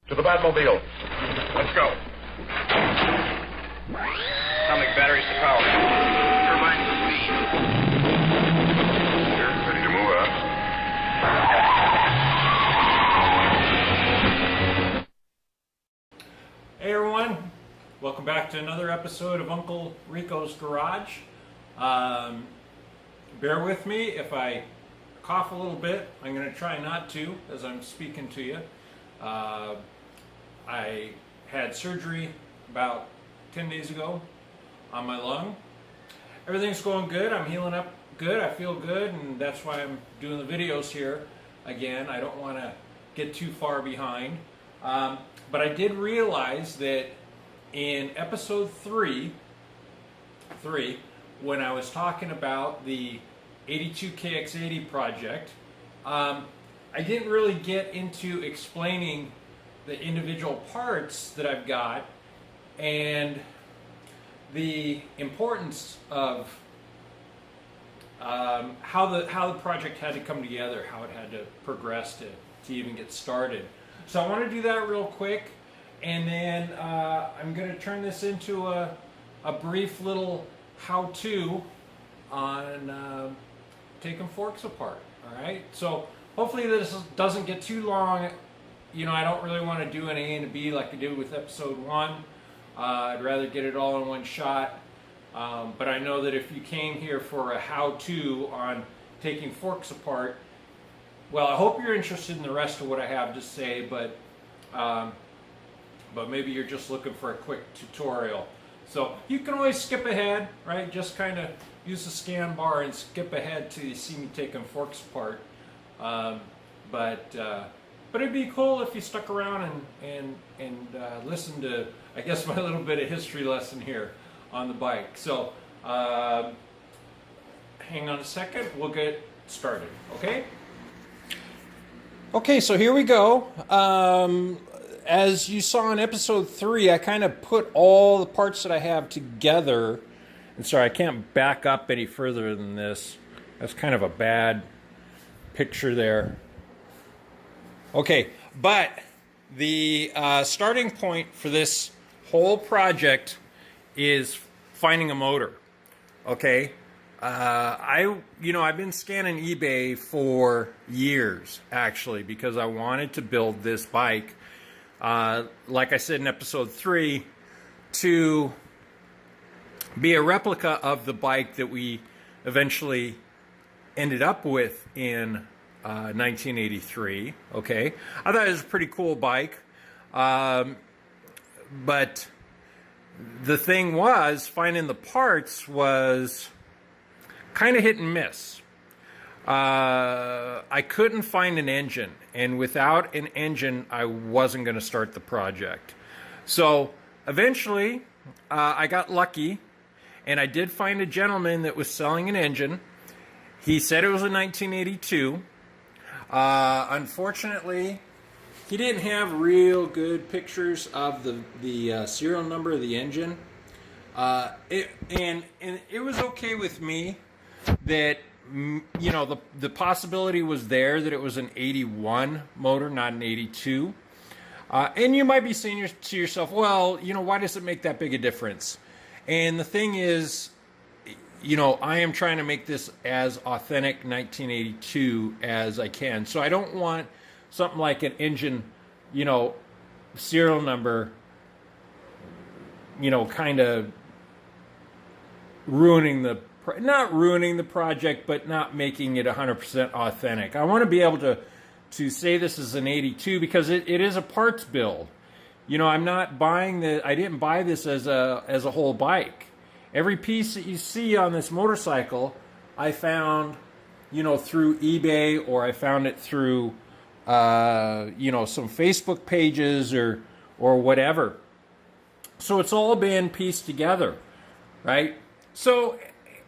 To the Batmobile. Let's go. Atomic batteries to power. Turbines to speed. Here, ready to move up. Hey everyone, welcome back to another episode of Uncle Rico's Garage. Bear with me if I cough a little bit. I'm going to try not to as I'm speaking to you. I had surgery about 10 days ago on my lung. Everything's going good. I'm healing up good. I feel good, and that's why I'm doing the videos here again. I don't want to get too far behind. But I did realize that in episode 3, when I was talking about the 82 KX80 project, I didn't really get into explaining the individual parts that I've got and the importance of how the project had to come together, how it had to progress to even get started. So I want to do that real quick, and then I'm going to turn this into a brief little how-to on taking forks apart. All right. So hopefully this doesn't get too long. You know, I don't really want to do an A and a B like I did with episode 1. I'd rather get it all in one shot. But I know that if you came here for a how-to on taking forks apart, well, I hope you're interested in the rest of what I have to say, but maybe you're just looking for a quick tutorial. So you can always skip ahead, right? Just kind of use the scan bar and skip ahead till you see me taking forks apart. But it'd be cool if you stuck around and listened to, I guess, my little bit of history lesson here on the bike. So hang on a second, we'll get started, okay? Okay, so here we go. As you saw in episode 3, I kind of put all the parts that I have together. And sorry, I can't back up any further than this. That's kind of a bad picture there. Okay, but the starting point for this whole project is finding a motor. Okay, I've been scanning eBay for years actually because I wanted to build this bike. Like I said in episode 3, to be a replica of the bike that we eventually ended up with in 1983. Okay, I thought it was a pretty cool bike, but the thing was, finding the parts was kind of hit and miss. I couldn't find an engine, and without an engine I wasn't going to start the project. So eventually I got lucky, and I did find a gentleman that was selling an engine. He said it was a 1982. Unfortunately, he didn't have real good pictures of the serial number of the engine. And it was okay with me that, you know, the possibility was there that it was an 81 motor, not an 82. And you might be saying to yourself, well, you know, why does it make that big a difference? And the thing is, you know, I am trying to make this as authentic 1982 as I can. So I don't want something like an engine, you know, serial number, you know, kind of not ruining the project, but not making it 100% authentic. I want to be able to say this is an 82 because it is a parts build. You know, I'm not buying I didn't buy this as a whole bike. Every piece that you see on this motorcycle, I found, you know, through eBay, or I found it through, you know, some Facebook pages or whatever. So it's all been pieced together, right? So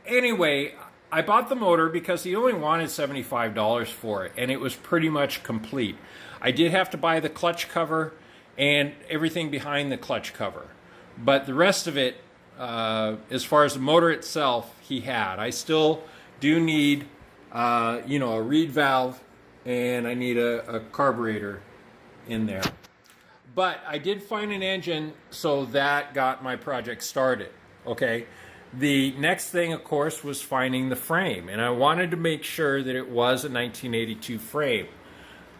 anyway, I bought the motor because he only wanted $75 for it, and it was pretty much complete. I did have to buy the clutch cover and everything behind the clutch cover, but the rest of it, as far as the motor itself, he had. I still do need, you know, a reed valve, and I need a carburetor in there. But I did find an engine, so that got my project started, okay? The next thing, of course, was finding the frame, and I wanted to make sure that it was a 1982 frame.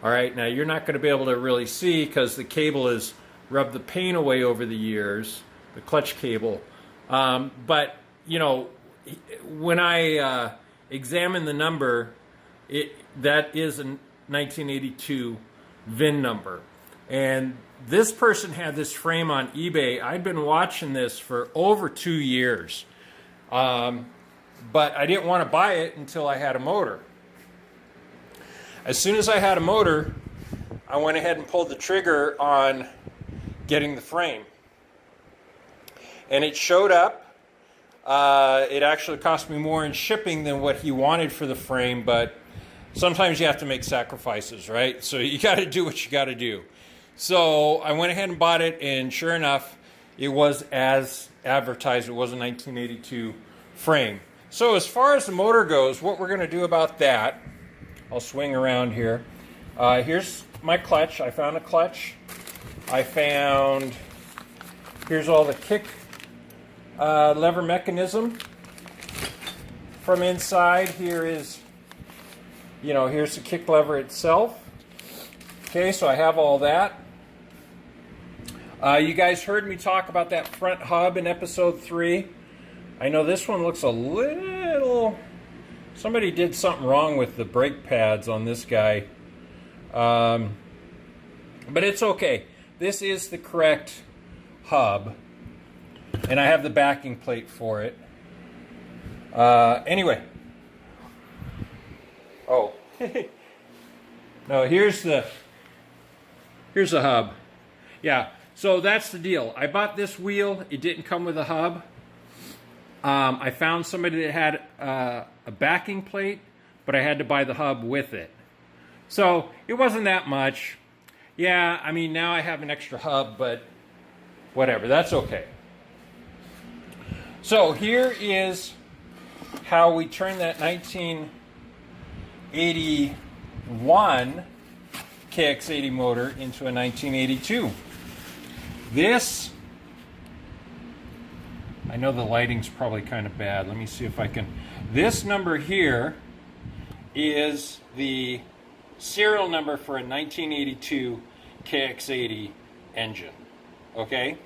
All right, now you're not going to be able to really see because the cable has rubbed the paint away over the years, the clutch cable. But, you know, when I examine the number, that is a 1982 VIN number. And this person had this frame on eBay. I'd been watching this for over 2 years. But I didn't want to buy it until I had a motor. As soon as I had a motor, I went ahead and pulled the trigger on getting the frame. And it showed up. It actually cost me more in shipping than what he wanted for the frame, but sometimes you have to make sacrifices, right? So you got to do what you got to do. So I went ahead and bought it, and sure enough, it was as advertised. It was a 1982 frame. So as far as the motor goes, what we're going to do about that, I'll swing around here. Here's my clutch. I found a clutch. Here's all the kick lever mechanism from inside. Here's the kick lever itself. Okay, so I have all that. You guys heard me talk about that front hub in episode 3. I know this one looks a little... Somebody did something wrong with the brake pads on this guy. But it's okay. This is the correct hub. And I have the backing plate for it. Anyway. Oh. No, here's the hub. Yeah, so that's the deal. I bought this wheel. It didn't come with a hub. I found somebody that had a backing plate, but I had to buy the hub with it. So it wasn't that much. Yeah, I mean, now I have an extra hub, but whatever, that's okay. So here is how we turn that 1981 KX80 motor into a 1982. This, I know the lighting's probably kind of bad. Let me see if I can. This number here is the serial number for a 1982 KX80 engine. Okay?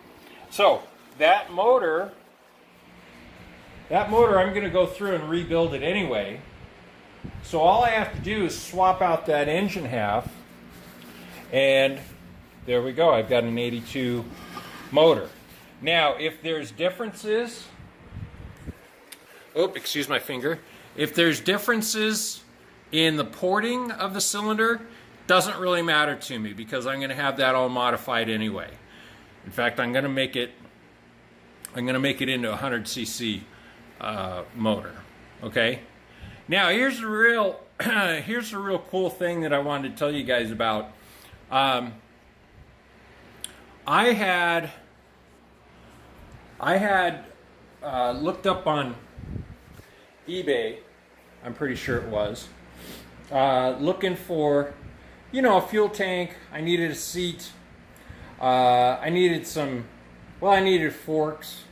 So, that motor I'm going to go through and rebuild it anyway. So all I have to do is swap out that engine half, and there we go. I've got an 82 motor. Now, if there's differences, excuse my finger. If there's differences in the porting of the cylinder, doesn't really matter to me because I'm going to have that all modified anyway. In fact, I'm going to make it into a 100cc motor. Okay. Now, here's the real cool thing that I wanted to tell you guys about. I had looked up on eBay, I'm pretty sure it was, looking for, a fuel tank. I needed a seat. I needed forks,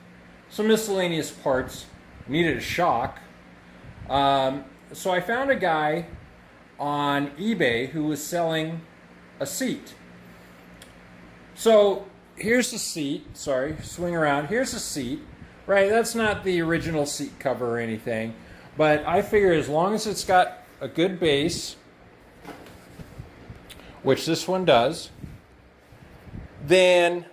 some miscellaneous parts. I needed a shock. So I found a guy on eBay who was selling a seat. So here's the seat. Sorry, swing around. Here's the seat. Right, that's not the original seat cover or anything. But I figure as long as it's got a good base, which this one does, then,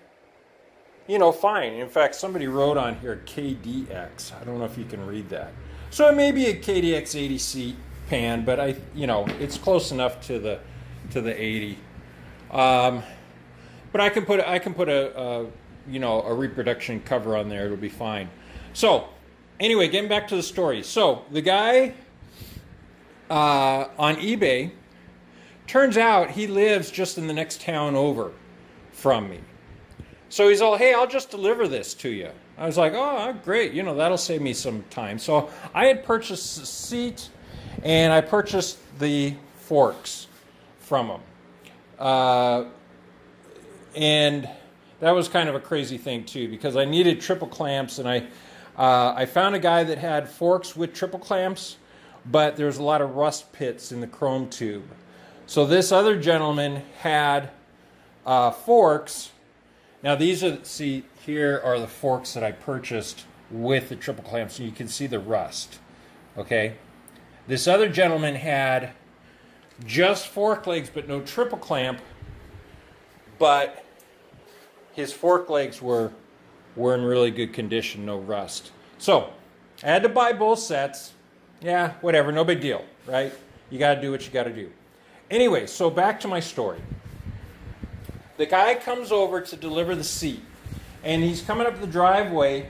fine. In fact, somebody wrote on here KDX. I don't know if you can read that. So it may be a KDX80 seat pan, but it's close enough to the 80. But I can put a reproduction cover on there. It'll be fine. So anyway, getting back to the story. So the guy on eBay, turns out he lives just in the next town over from me. So he's all, hey, I'll just deliver this to you. I was like, oh, great, that'll save me some time. So I had purchased the seat, and I purchased the forks from him. And that was kind of a crazy thing too, because I needed triple clamps, and I found a guy that had forks with triple clamps, but there's a lot of rust pits in the chrome tube. So this other gentleman had forks. Now these are, see, here are the forks that I purchased with the triple clamps, and you can see the rust. Okay, this other gentleman had just fork legs but no triple clamp, but his fork legs were in really good condition, no rust. So I had to buy both sets. Yeah, whatever, no big deal, right? You got to do what you got to do. Anyway, so back to my story. The guy comes over to deliver the seat, and he's coming up the driveway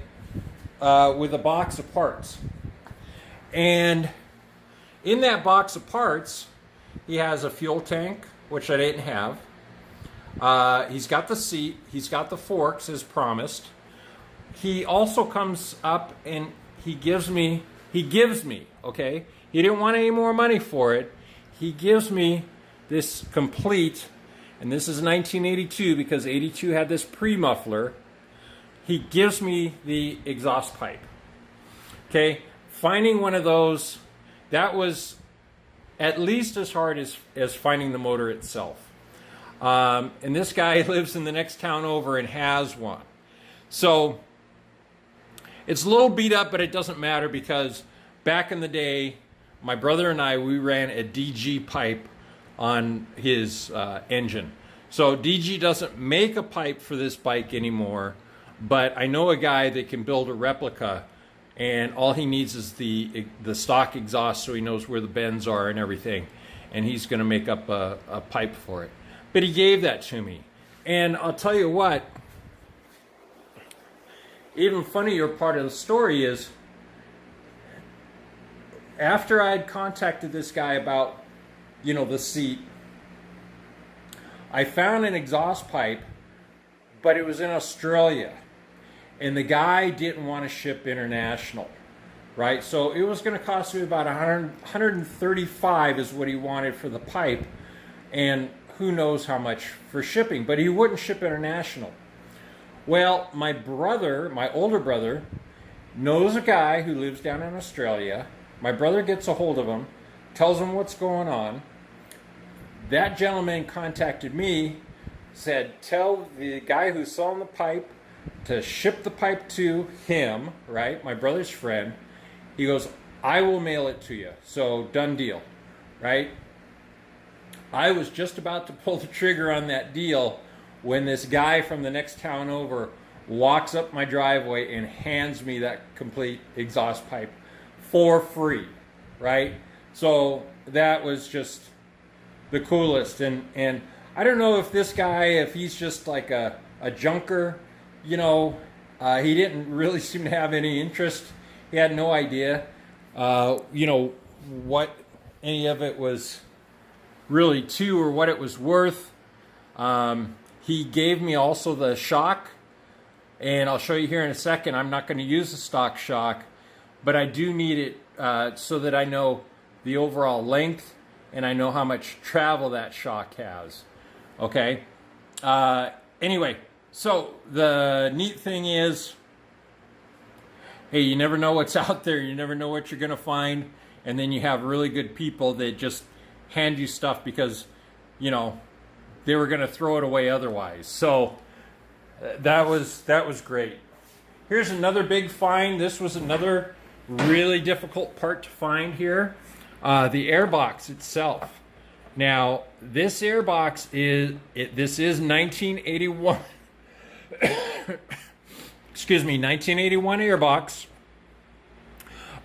with a box of parts. And in that box of parts, he has a fuel tank, which I didn't have. He's got the seat. He's got the forks, as promised. He also comes up and he gives me, okay? He didn't want any more money for it. He gives me this complete, and this is 1982 because 82 had this pre-muffler. He gives me the exhaust pipe. Okay, finding one of those, that was at least as hard as finding the motor itself. And this guy lives in the next town over and has one. So it's a little beat up, but it doesn't matter because back in the day, my brother and I, we ran a DG pipe on his engine. So DG doesn't make a pipe for this bike anymore, but I know a guy that can build a replica, and all he needs is the stock exhaust so he knows where the bends are and everything, and he's going to make up a pipe for it. But he gave that to me, and I'll tell you what, even funnier part of the story is after I'd contacted this guy about, you know, the seat, I found an exhaust pipe, but it was in Australia, and the guy didn't want to ship international, right? So it was going to cost me about $135 is what he wanted for the pipe, and who knows how much for shipping, but he wouldn't ship international. Well, my brother, my older brother, knows a guy who lives down in Australia. My brother gets a hold of him, tells him what's going on. That gentleman contacted me, said, tell the guy who's selling the pipe to ship the pipe to him, right, my brother's friend. He goes, I will mail it to you. So done deal, right? I was just about to pull the trigger on that deal when this guy from the next town over walks up my driveway and hands me that complete exhaust pipe for free, right? So that was just the coolest. And I don't know if this guy, if he's just like a junker, you know, he didn't really seem to have any interest. He had no idea, you know, what any of it was really to or what it was worth. He gave me also the shock, and I'll show you here in a second. I'm not going to use the stock shock, but I do need it so that I know the overall length and I know how much travel that shock has. Okay. Anyway, so the neat thing is, hey, you never know what's out there. You never know what you're going to find. And then you have really good people that just hand you stuff because, you know, they were going to throw it away otherwise. So that was great. Here's another big find. This was another really difficult part to find here. The airbox itself. Now, this airbox this is 1981. Excuse me, 1981 airbox.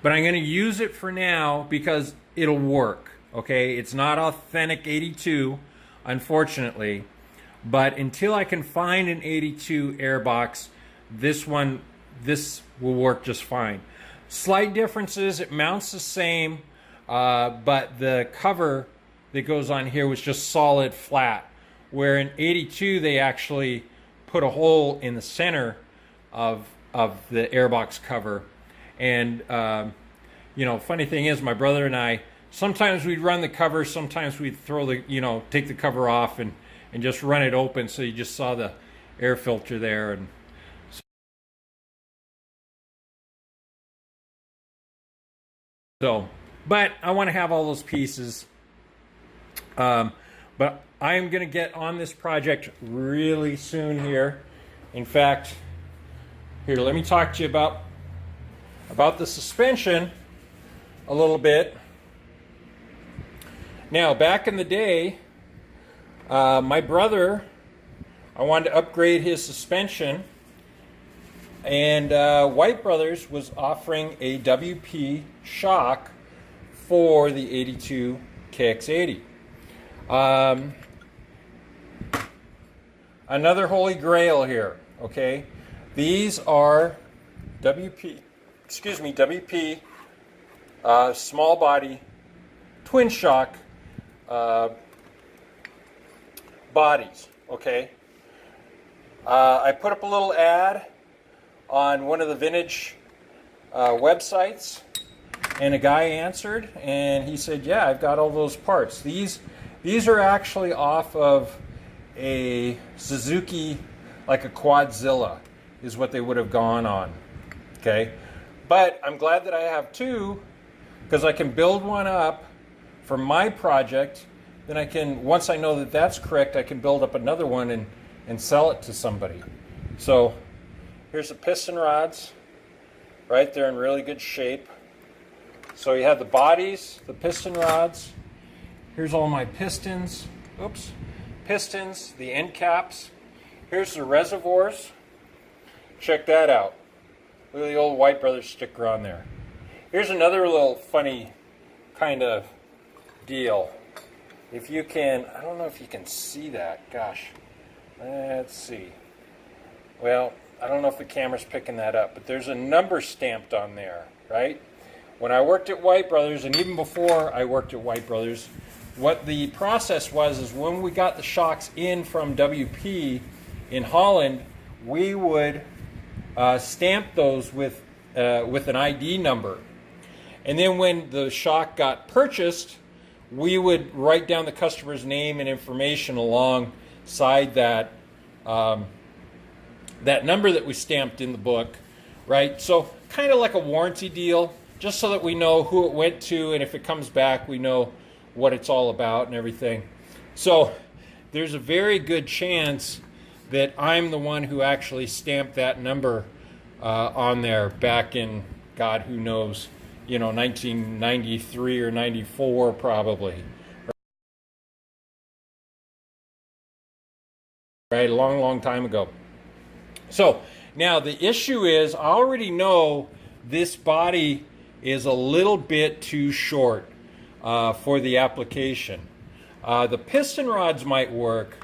But I'm going to use it for now because it'll work. Okay, it's not authentic 82, unfortunately. But until I can find an 82 airbox, this will work just fine. Slight differences, it mounts the same, but the cover that goes on here was just solid flat. Where in 82, they actually put a hole in the center of the airbox cover. And, you know, funny thing is, my brother and I, sometimes we'd run the cover, sometimes we'd throw take the cover off and and just run it open so you just saw the air filter there. And so, but I want to have all those pieces. But I am going to get on this project really soon here. In fact, here, let me talk to you about the suspension a little bit. Now, back in the day, my brother, I wanted to upgrade his suspension, and White Brothers was offering a WP shock for the 82 KX80. Another holy grail here, okay? These are WP small body twin shock bodies, okay? I put up a little ad on one of the vintage websites, and a guy answered, and he said, yeah, I've got all those parts. These are actually off of a Suzuki, like a Quadzilla is what they would have gone on, okay? But I'm glad that I have two, because I can build one up for my project. Then I can, once I know that that's correct, I can build up another one and sell it to somebody. So here's the piston rods, right? They're in really good shape. So you have the bodies, the piston rods. Here's all my pistons. Oops. Pistons, the end caps. Here's the reservoirs. Check that out. Look at the old White Brothers sticker on there. Here's another little funny kind of deal. If you can, I don't know if you can see that. Gosh. Let's see. Well, I don't know if the camera's picking that up, but there's a number stamped on there, right? When I worked at White Brothers, and even before I worked at White Brothers, what the process was is when we got the shocks in from WP in Holland, we would stamp those with an ID number. And then when the shock got purchased, we would write down the customer's name and information alongside that that number that we stamped in the book, right? So kind of like a warranty deal, just so that we know who it went to, and if it comes back, we know what it's all about and everything. So there's a very good chance that I'm the one who actually stamped that number on there back in, God, who knows, 1993 or 94 probably. Right, a long, long time ago. So now the issue is, I already know this body is a little bit too short for the application. The piston rods might work,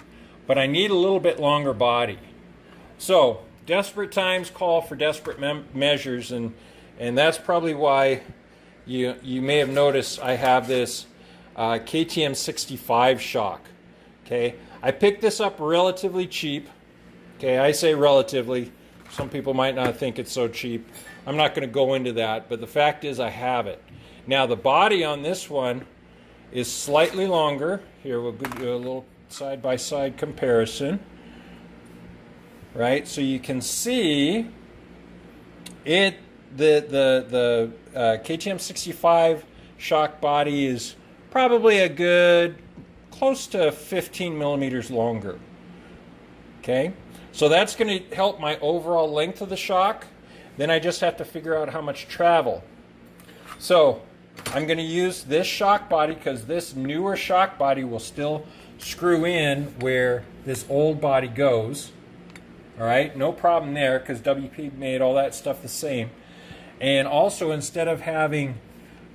but I need a little bit longer body. So desperate times call for desperate measures, and that's probably why you may have noticed I have this KTM 65 shock. Okay, I picked this up relatively cheap. Okay, I say relatively. Some people might not think it's so cheap. I'm not going to go into that, but the fact is I have it. Now the body on this one is slightly longer. Here, we'll do a little side-by-side comparison. Right, so you can see it. The KTM 65 shock body is probably a good close to 15 millimeters longer. Okay, so that's going to help my overall length of the shock. Then I just have to figure out how much travel. So I'm going to use this shock body because this newer shock body will still screw in where this old body goes. All right, no problem there because WP made all that stuff the same. And also, instead of having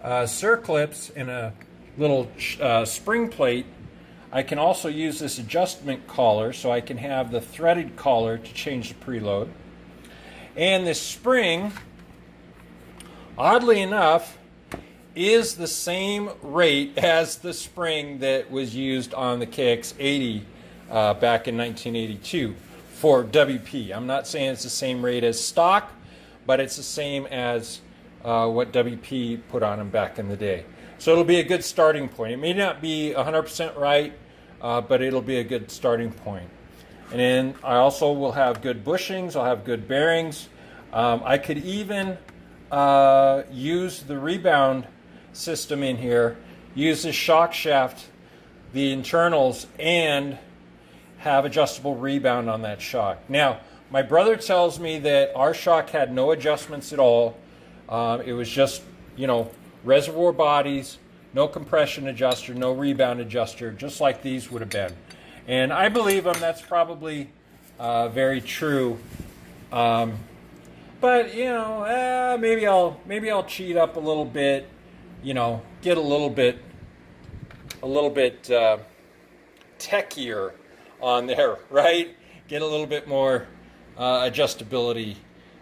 circlips and a little spring plate, I can also use this adjustment collar, so I can have the threaded collar to change the preload. And this spring, oddly enough, is the same rate as the spring that was used on the KX80 back in 1982 for WP. I'm not saying it's the same rate as stock, but it's the same as what WP put on them back in the day. So it'll be a good starting point. It may not be 100% right, but it'll be a good starting point. And then I also will have good bushings, I'll have good bearings. I could even use the rebound system in here, use the shock shaft, the internals, and have adjustable rebound on that shock. Now, my brother tells me that our shock had no adjustments at all. It was just, reservoir bodies, no compression adjuster, no rebound adjuster, just like these would have been. And I believe him. That's probably very true. But maybe I'll cheat up a little bit. Get a little bit techier on there, right? Get a little bit more adjustability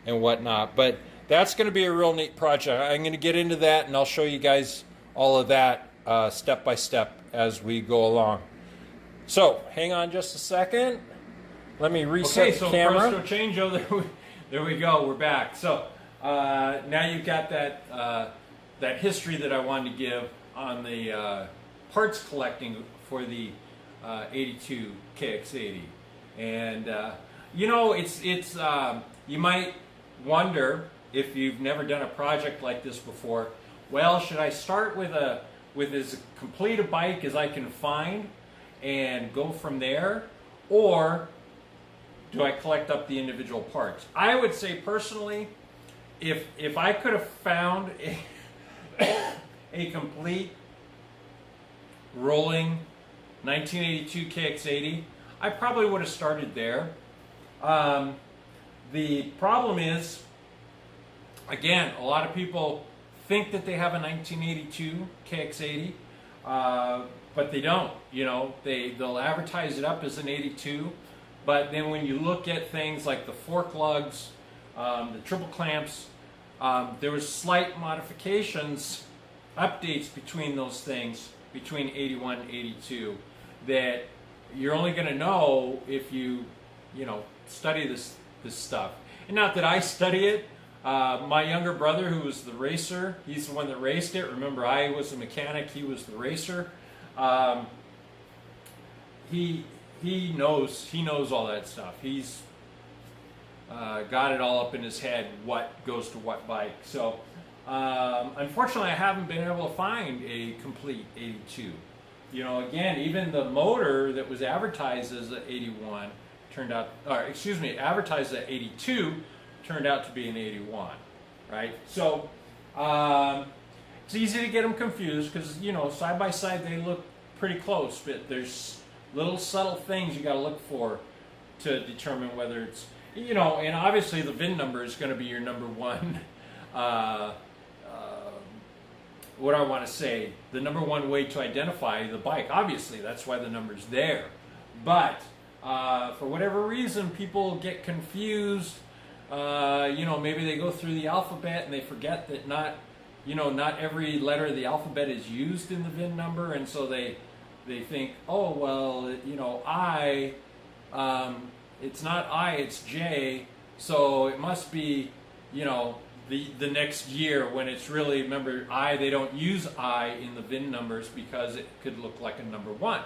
and whatnot. But that's going to be a real neat project. I'm going to get into that, and I'll show you guys all of that step by step as we go along. So hang on just a second. Let me reset the camera. Okay, so presto changeo, there we go. We're back. So now you've got that history that I wanted to give on the parts collecting for the 82 KX80. And it's you might wonder, if you've never done a project like this before, well, should I start with as complete a bike as I can find and go from there, or do I collect up the individual parts? I would say personally, if I could have found a complete rolling 1982 KX80, I probably would have started there. The problem is, again, a lot of people think that they have a 1982 KX80, but they don't. They'll advertise it up as an 82, but then when you look at things like the fork lugs, the triple clamps, there was slight modifications, updates between those things, between 81 and 82, that you're only going to know if you study this stuff. And not that I study it. My younger brother, who was the racer, he's the one that raced it. Remember, I was a mechanic, he was the racer. He knows all that stuff. He's got it all up in his head, what goes to what bike. So unfortunately, I haven't been able to find a complete 82. Again, even the motor that was advertised as an 81 advertised as 82 turned out to be an 81, right? So it's easy to get them confused because, side by side they look pretty close, but there's little subtle things you got to look for to determine whether it's, and obviously the VIN number is going to be your number one, what I want to say, the number one way to identify the bike. Obviously, that's why the number's there. But for whatever reason, people get confused. Maybe they go through the alphabet and they forget that not every letter of the alphabet is used in the VIN number, and so they think, oh well, I, it's not I, it's J, so it must be, the next year, when it's really, remember, they don't use I in the VIN numbers because it could look like a number one,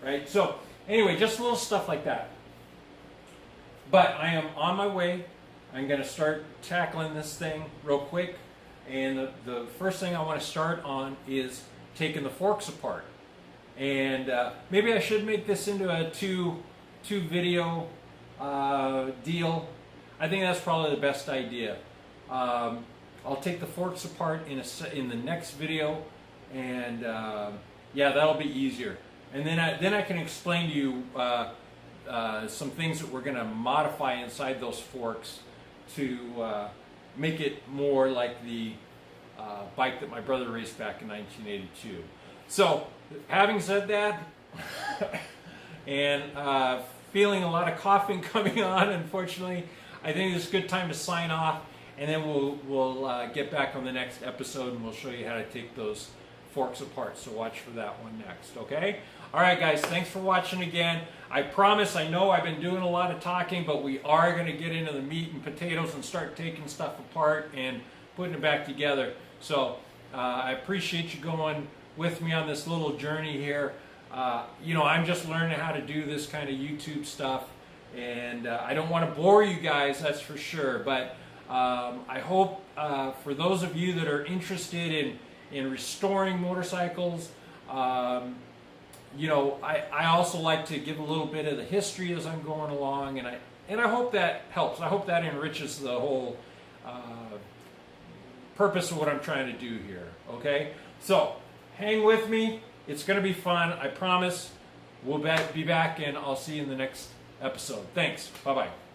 right? So anyway, just little stuff like that. But I am on my way. I'm going to start tackling this thing real quick. And the first thing I want to start on is taking the forks apart. And maybe I should make this into a two video deal. I think that's probably the best idea. I'll take the forks apart in the next video, and yeah, that'll be easier. And then I can explain to you some things that we're going to modify inside those forks to make it more like the bike that my brother raced back in 1982. So, having said that, and feeling a lot of coughing coming on, unfortunately, I think it's a good time to sign off, and then we'll get back on the next episode, and we'll show you how to take those forks apart. So watch for that one next, okay? All right, guys, thanks for watching again. I promise, I know I've been doing a lot of talking, but we are going to get into the meat and potatoes and start taking stuff apart and putting it back together. So I appreciate you going with me on this little journey here. you know, I'm just learning how to do this kind of YouTube stuff, and I don't want to bore you guys, that's for sure. But I hope for those of you that are interested in restoring motorcycles, you know, I also like to give a little bit of the history as I'm going along, and I hope that helps. I hope that enriches the whole purpose of what I'm trying to do here. Okay, so hang with me. It's going to be fun. I promise. We'll be back, and I'll see you in the next episode. Thanks. Bye-bye.